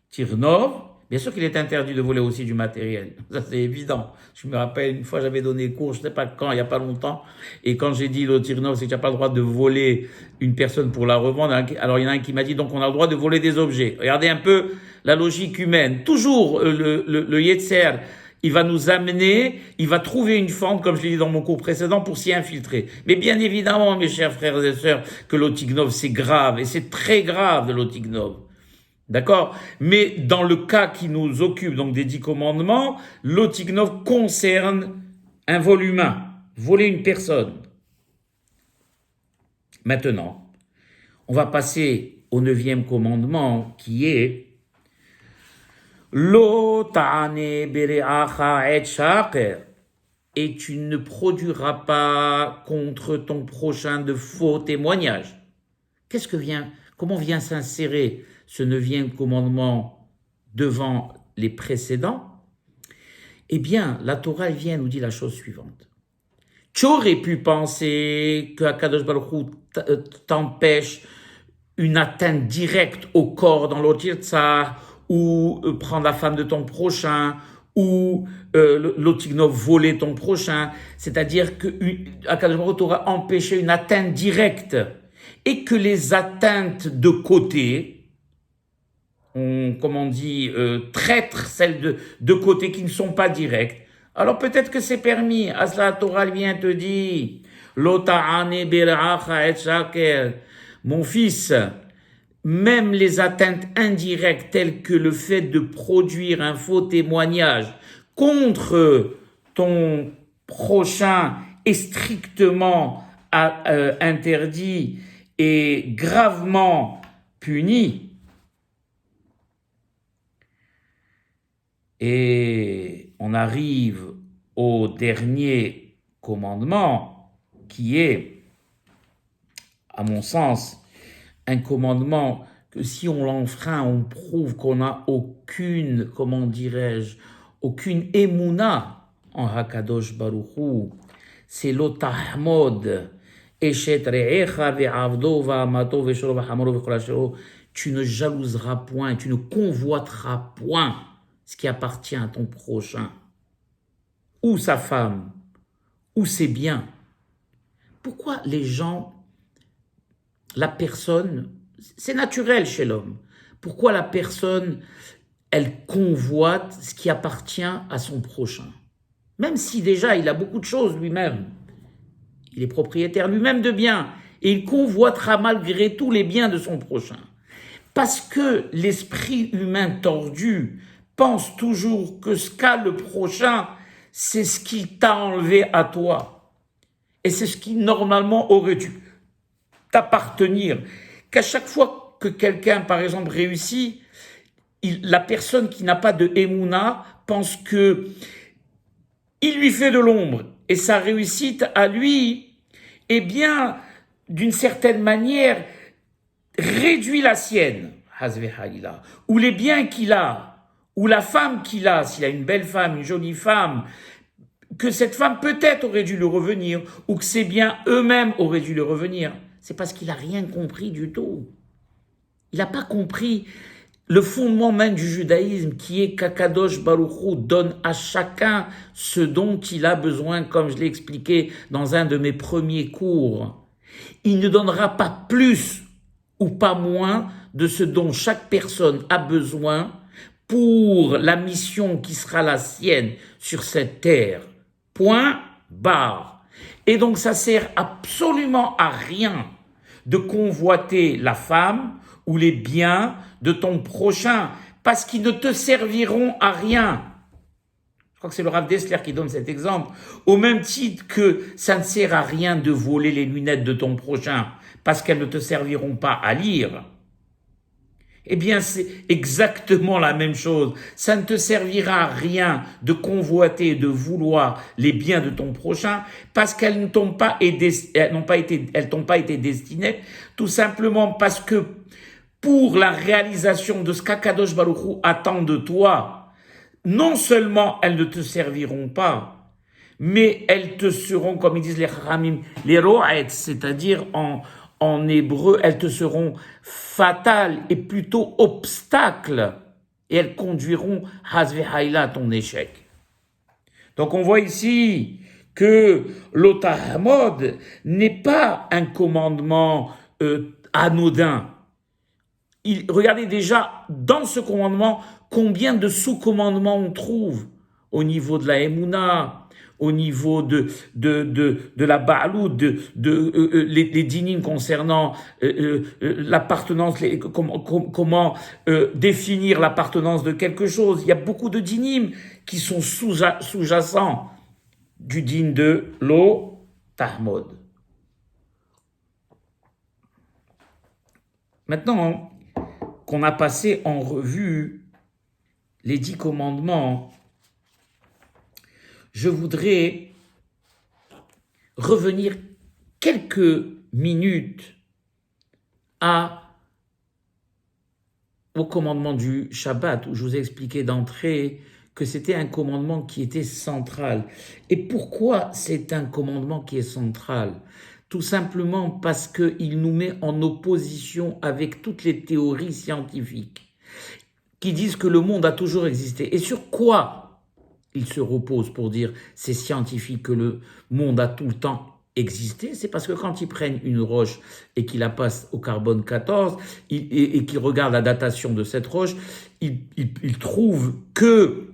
tirnov. Bien sûr qu'il est interdit de voler aussi du matériel. Ça, c'est évident. Je me rappelle, une fois, j'avais donné cours, je ne sais pas quand, il n'y a pas longtemps. Et quand j'ai dit l'eau tirnov, c'est que tu n'as pas le droit de voler une personne pour la revendre. Alors, il y en a un qui m'a dit, donc, on a le droit de voler des objets. Regardez un peu la logique humaine. Toujours, le Yetzer, il va nous amener, il va trouver une fente, comme je l'ai dit dans mon cours précédent, pour s'y infiltrer. Mais bien évidemment, mes chers frères et sœurs, que l'otignov, c'est grave. Et c'est très grave de l'otignov. D'accord? Mais dans le cas qui nous occupe, donc des 10 commandements, l'otignov concerne un vol humain, voler une personne. Maintenant, on va passer au 9e commandement qui est Lo ta'ane bere'acha et shaker, et tu ne produiras pas contre ton prochain de faux témoignages. Comment vient s'insérer ce 9e commandement devant les précédents? Eh bien, la Torah vient nous dire la chose suivante. Tu aurais pu penser que Akadosh Baruch Hu t'empêche une atteinte directe au corps dans l'otirtsa, ou prendre la femme de ton prochain, ou l'otignov voler ton prochain, c'est-à-dire que Akadosh Baruch Hu t'aura empêché une atteinte directe, et que les atteintes de côté, comme on dit, traître celles de côté qui ne sont pas directes, alors peut-être que c'est permis. Asla Torah vient te dire, Lota'ane bera'acha et shaker, mon fils, même les atteintes indirectes telles que le fait de produire un faux témoignage contre ton prochain est strictement interdit et gravement puni. Et on arrive au dernier commandement qui est, à mon sens, un commandement que si on l'enfreint, on prouve qu'on n'a aucune, comment dirais-je, aucune émouna en Hakadosh Baruch Hu. C'est l'otahmod. Tu ne jalouseras point, tu ne convoiteras point ce qui appartient à ton prochain, ou sa femme, ou ses biens. Pourquoi les gens, la personne, c'est naturel chez l'homme, pourquoi la personne, elle convoite ce qui appartient à son prochain? Même si déjà il a beaucoup de choses lui-même, il est propriétaire lui-même de biens, et il convoitera malgré tout les biens de son prochain. Parce que l'esprit humain tordu pense toujours que ce qu'a le prochain, c'est ce qu'il t'a enlevé à toi. Et c'est ce qui normalement aurait dû t'appartenir. Qu'à chaque fois que quelqu'un, par exemple, réussit, la personne qui n'a pas de émouna pense que il lui fait de l'ombre. Et sa réussite à lui, eh bien, d'une certaine manière, réduit la sienne, ou les biens qu'il a, ou la femme qu'il a, s'il a une belle femme, une jolie femme, que cette femme peut-être aurait dû lui revenir, ou que ses biens eux-mêmes auraient dû lui revenir. C'est parce qu'il n'a rien compris du tout. Il n'a pas compris le fondement même du judaïsme qui est qu'Akadosh Baruch Hu donne à chacun ce dont il a besoin, comme je l'ai expliqué dans un de mes premiers cours. Il ne donnera pas plus ou pas moins de ce dont chaque personne a besoin pour la mission qui sera la sienne sur cette terre. Point barre. Et donc ça sert absolument à rien de convoiter la femme ou les biens de ton prochain, parce qu'ils ne te serviront à rien. Je crois que c'est le Rav Dessler qui donne cet exemple. Au même titre que ça ne sert à rien de voler les lunettes de ton prochain, parce qu'elles ne te serviront pas à lire. Eh bien, c'est exactement la même chose. Ça ne te servira à rien de convoiter, de vouloir les biens de ton prochain, parce qu'elles ne t'ont pas été destinées, tout simplement parce que pour la réalisation de ce qu'Akadosh Baruch Hu attend de toi, non seulement elles ne te serviront pas, mais elles te seront, comme ils disent les Haramim, les ro'et, c'est-à-dire en hébreu, elles te seront fatales et plutôt obstacles, et elles conduiront Hazve Haïla à ton échec. Donc on voit ici que l'Otahamod n'est pas un commandement anodin. Regardez déjà dans ce commandement combien de sous-commandements on trouve au niveau de la Emouna, au niveau de la Ba'alout, les dinim concernant l'appartenance, comment définir l'appartenance de quelque chose. Il y a beaucoup de dinim qui sont sous-jacents du din de lo tahmod. Maintenant qu'on a passé en revue les 10 commandements, je voudrais revenir quelques minutes au commandement du Shabbat, où je vous ai expliqué d'entrée que c'était un commandement qui était central. Et pourquoi c'est un commandement qui est central ? Tout simplement parce qu'il nous met en opposition avec toutes les théories scientifiques qui disent que le monde a toujours existé. Et sur quoi ils se reposent pour dire c'est scientifique que le monde a tout le temps existé? C'est parce que quand ils prennent une roche et qu'ils la passent au carbone 14 et qu'ils regardent la datation de cette roche, ils trouvent que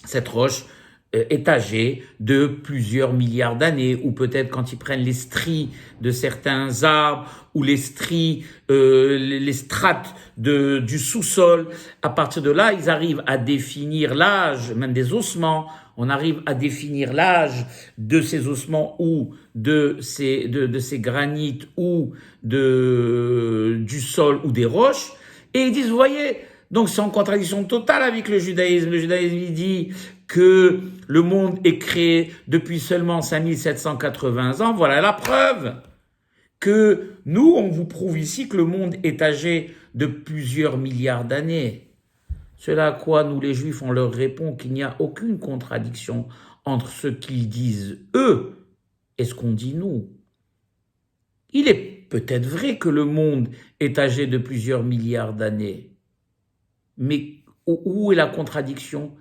cette roche est âgée de plusieurs milliards d'années, ou peut-être quand ils prennent les stries de certains arbres ou les stries, les strates du sous-sol, à partir de là, ils arrivent à définir l'âge, même des ossements. On arrive à définir l'âge de ces ossements ou de ces granites ou du sol ou des roches. Et ils disent, vous voyez, donc c'est en contradiction totale avec le judaïsme. Le judaïsme, il dit que le monde est créé depuis seulement 5780 ans. Voilà la preuve que nous, on vous prouve ici que le monde est âgé de plusieurs milliards d'années. Cela à quoi nous, les Juifs, on leur répond qu'il n'y a aucune contradiction entre ce qu'ils disent eux et ce qu'on dit nous. Il est peut-être vrai que le monde est âgé de plusieurs milliards d'années. Mais où est la contradiction?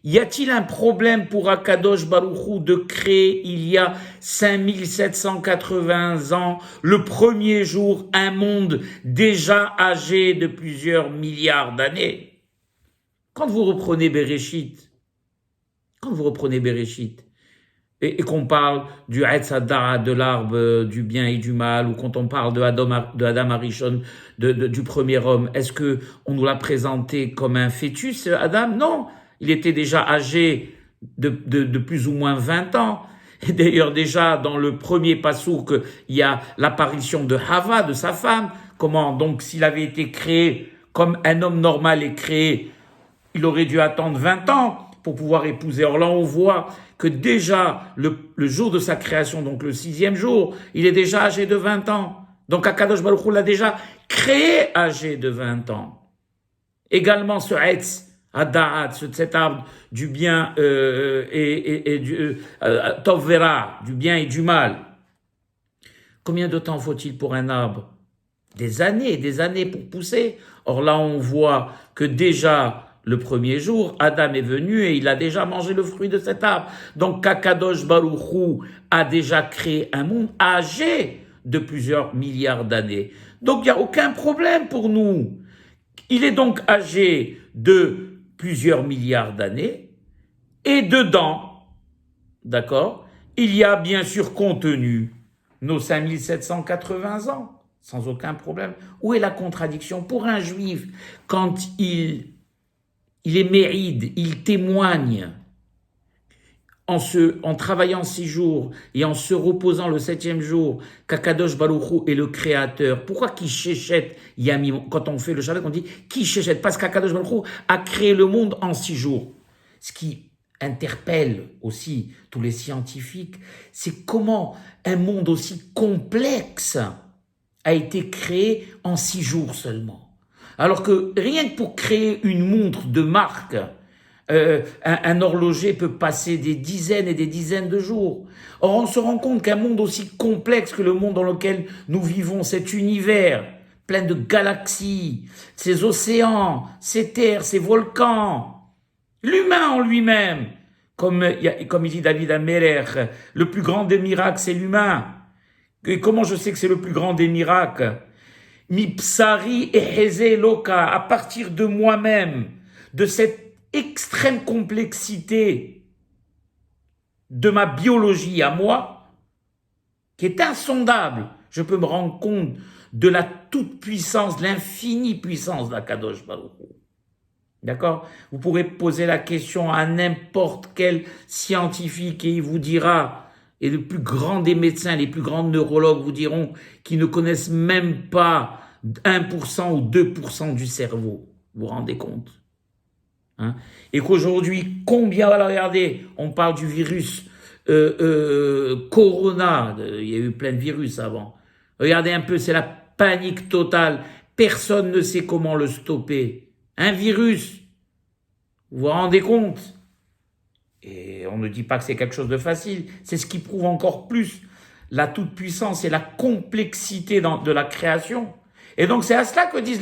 Y a-t-il un problème pour Akadosh Baruch Hu de créer il y a 5780 ans, le premier jour, un monde déjà âgé de plusieurs milliards d'années? Quand vous reprenez Bereshit, et qu'on parle du Etz Hadar, de l'arbre du bien et du mal, ou quand on parle de Adam Arishon, du premier homme, est-ce que on nous l'a présenté comme un fœtus, Adam? Non, il était déjà âgé de plus ou moins 20 ans. Et d'ailleurs, déjà, dans le premier pasouk, il y a l'apparition de Hava, de sa femme. Comment, donc, s'il avait été créé comme un homme normal est créé, il aurait dû attendre 20 ans pour pouvoir épouser. Or là, on voit que déjà, le jour de sa création, donc le 6e jour, il est déjà âgé de 20 ans. Donc Akadosh Baruch Hu l'a déjà créé âgé de 20 ans. Également ce Etz Hada'at, cet arbre du bien et du Tov Vera, du bien et du mal. Combien de temps faut-il pour un arbre? Des années pour pousser. Or là, on voit que déjà, le premier jour, Adam est venu et il a déjà mangé le fruit de cet arbre. Donc, Kadosh Baruch Hu a déjà créé un monde âgé de plusieurs milliards d'années. Donc, il n'y a aucun problème pour nous. Il est donc âgé de plusieurs milliards d'années et dedans, d'accord, il y a bien sûr contenu nos 5780 ans, sans aucun problème. Où est la contradiction? Pour un juif, quand il est méride, il témoigne en travaillant 6 jours et en se reposant le 7e jour, qu'Akadosh Baruch Hu est le créateur. Pourquoi Kishéchet Yamim? Quand on fait le Shabbat, on dit Kishéchet, parce qu'Akadosh Baruch Hu a créé le monde en 6 jours. Ce qui interpelle aussi tous les scientifiques, c'est comment un monde aussi complexe a été créé en 6 jours seulement. Alors que rien que pour créer une montre de marque, un horloger peut passer des dizaines et des dizaines de jours. Or, on se rend compte qu'un monde aussi complexe que le monde dans lequel nous vivons, cet univers plein de galaxies, ces océans, ces terres, ces volcans, l'humain en lui-même, comme il dit David Ameler, le plus grand des miracles, c'est l'humain. Et comment je sais que c'est le plus grand des miracles? Mi psari eheze loka, à partir de moi-même, de cette extrême complexité de ma biologie à moi, qui est insondable, je peux me rendre compte de la toute-puissance, de l'infinie puissance d'Akadosh Baruch Hu. D'accord? Vous pourrez poser la question à n'importe quel scientifique et il vous dira, et le plus grand des médecins, les plus grands neurologues vous diront qu'ils ne connaissent même pas 1% ou 2% du cerveau. Vous vous rendez compte? Hein? Et qu'aujourd'hui, combien, regardez, on parle du virus Corona, il y a eu plein de virus avant. Regardez un peu, c'est la panique totale. Personne ne sait comment le stopper. Un virus, vous vous rendez compte? Et on ne dit pas que c'est quelque chose de facile. C'est ce qui prouve encore plus la toute-puissance et la complexité de la création. Et donc c'est à cela que disent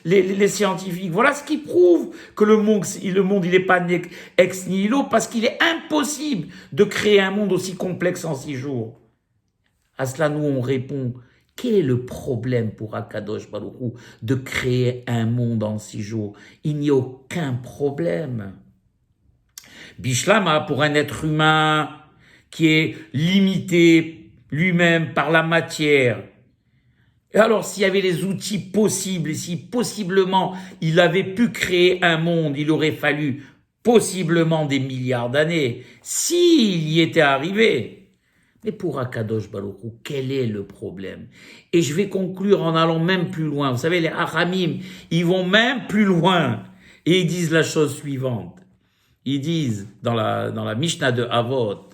les scientifiques. Voilà ce qui prouve que le monde il n'est pas né ex nihilo, parce qu'il est impossible de créer un monde aussi complexe en 6 jours. À cela, nous, on répond, quel est le problème pour Akadosh Baruch Hu de créer un monde en 6 jours? Il n'y a aucun problème. Bishlama, pour un être humain qui est limité lui-même par la matière. Et alors, s'il y avait les outils possibles, et si possiblement il avait pu créer un monde, il aurait fallu possiblement des milliards d'années, s'il y était arrivé. Mais pour Akadosh Baruch Hu, quel est le problème? Et je vais conclure en allant même plus loin. Vous savez, les Hachamim, ils vont même plus loin. Et ils disent la chose suivante. Ils disent dans la Mishnah de Avot,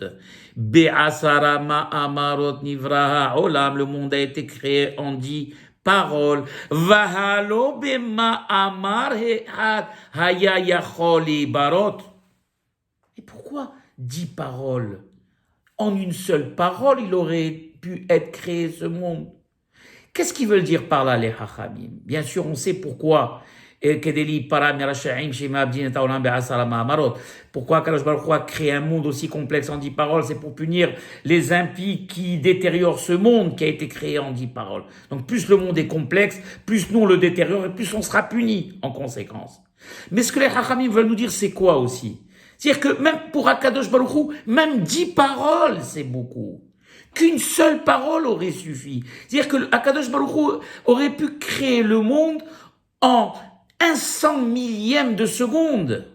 Be'asara ma'amarot nivraha olam, le monde a été créé en 10 paroles. Vahalo be'ma'amar he'ad haya yacholi barot. Et pourquoi 10 paroles? En une seule parole, il aurait pu être créé ce monde. Qu'est-ce qu'ils veulent dire par là, les Hachamim? Bien sûr, on sait pourquoi. Pourquoi Akadosh Baruch Hu a créé un monde aussi complexe en 10 paroles? C'est pour punir les impies qui détériorent ce monde qui a été créé en 10 paroles. Donc plus le monde est complexe, plus nous on le détériore et plus on sera puni en conséquence. Mais ce que les Hachamim veulent nous dire, c'est quoi aussi? C'est-à-dire que même pour Akadosh Baruch Hu, même 10 paroles, c'est beaucoup. Qu'une seule parole aurait suffi. C'est-à-dire que Akadosh Baruch Hu aurait pu créer le monde en 100 millième de seconde.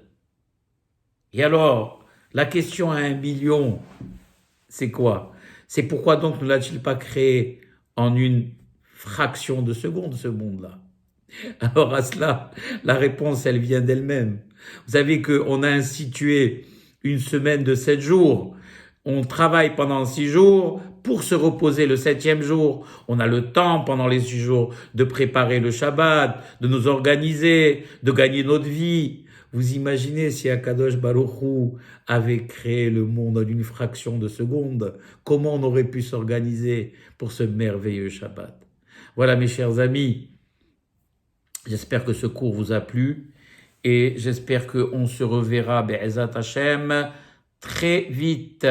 Et alors, la question à 1 million, c'est quoi? C'est pourquoi donc ne l'a-t-il pas créé en une fraction de seconde, ce monde-là? Alors à cela, la réponse, elle vient d'elle-même. Vous savez qu'on a institué une semaine de 7 jours. On travaille pendant 6 jours pour se reposer le 7e jour. On a le temps pendant les 6 jours de préparer le Shabbat, de nous organiser, de gagner notre vie. Vous imaginez si Akadosh Baruch Hu avait créé le monde en une fraction de seconde, comment on aurait pu s'organiser pour ce merveilleux Shabbat? Voilà mes chers amis, j'espère que ce cours vous a plu et j'espère qu'on se reverra Be'ezat Hashem très vite.